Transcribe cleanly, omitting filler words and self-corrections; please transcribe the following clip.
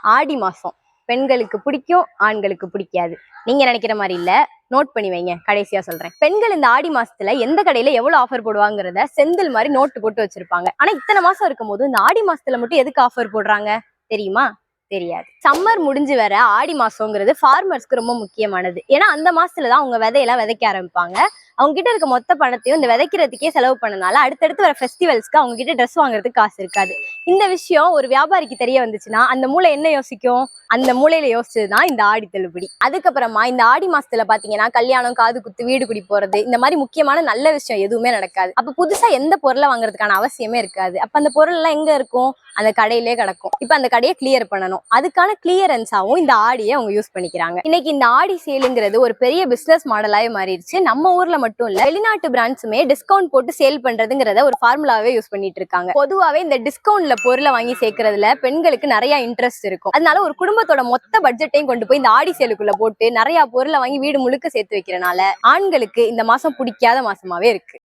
ஆடி மாசம் பெண்களுக்கு பிடிக்கும், ஆண்களுக்கு பிடிக்காது. நீங்க நினைக்கிற மாதிரி இல்ல. நோட் பண்ணி வைங்க, கடைசியா சொல்றேன். பெண்கள் இந்த ஆடி மாசத்துல எந்த கடையில எவ்வளவு ஆஃபர் போடுவாங்கிறத செந்தில் மாதிரி நோட்டு போட்டு வச்சிருப்பாங்க. ஆனா இத்தனை மாசம் இருக்கும் போது இந்த ஆடி மாசத்துல மட்டும் எதுக்கு ஆஃபர் போடுறாங்க தெரியுமா? தெரியாது. சம்மர் முடிஞ்சு வர ஆடி மாசம்ங்கிறது ஃபார்மர்ஸ்க்கு ரொம்ப முக்கியமானது. ஏன்னா அந்த மாசத்துலதான் அவங்க விதையெல்லாம் விதைக்க ஆரம்பிப்பாங்க. அவங்க கிட்ட இருக்க மொத்த பணத்தையும் இந்த விதைக்கிறதுக்கே செலவு பண்ணனால அடுத்தடுத்து வர ஃபெஸ்டிவல்ஸ்க்கு அவங்க கிட்ட ட்ரெஸ் வாங்குறதுக்கு காசு இருக்காது. இந்த விஷயம் ஒரு வியாபாரிக்கு தெரிய வந்துச்சுன்னா அந்த மூளை என்ன யோசிக்கும்? அந்த மூலையில யோசிச்சதுதான் இந்த ஆடி தள்ளுபடி. அதுக்கப்புறமா இந்த ஆடி மாசத்துல பாத்தீங்கன்னா கல்யாணம், காது குத்து, வீடு குடி போறது, இந்த மாதிரி முக்கியமான நல்ல விஷயம் எதுவுமே நடக்காது. அப்ப புதுசா எந்த பொருளை வாங்குறதுக்கான அவசியமே இருக்காது. அப்ப அந்த பொருள் எல்லாம் எங்க இருக்கும்? அந்த கடையிலே கிடக்கும். இப்ப அந்த கடையை கிளியர் பண்ணணும். அதுக்கான கிளியரன்ஸாவும் இந்த ஆடியை அவங்க யூஸ் பண்ணிக்கிறாங்க. இன்னைக்கு இந்த ஆடி சேலுங்கிறது ஒரு பெரிய பிசினஸ் மாடலாவே மாறிடுச்சு. நம்ம ஊர்ல மட்டும் இல்ல, வெளிநாட்டு பிராண்ட்ஸுமே டிஸ்கவுண்ட் போட்டு சேல் பண்றதுங்கிறத ஒரு ஃபார்முலாவே யூஸ் பண்ணிட்டு இருக்காங்க. பொதுவாவே இந்த டிஸ்கவுண்ட்ல பொருளை வாங்கி சேர்க்கறதுல பெண்களுக்கு நிறைய இன்ட்ரெஸ்ட் இருக்கும். அதனால ஒரு குடும்பத்தோட மொத்த பட்ஜெட்டையும் கொண்டு போய் இந்த ஆடி சேலுக்குள்ள போட்டு நிறைய பொருளை வாங்கி வீடு முழுக்க சேர்த்து வைக்கிறனால ஆண்களுக்கு இந்த மாசம் பிடிக்காத மாசமாவே இருக்கு.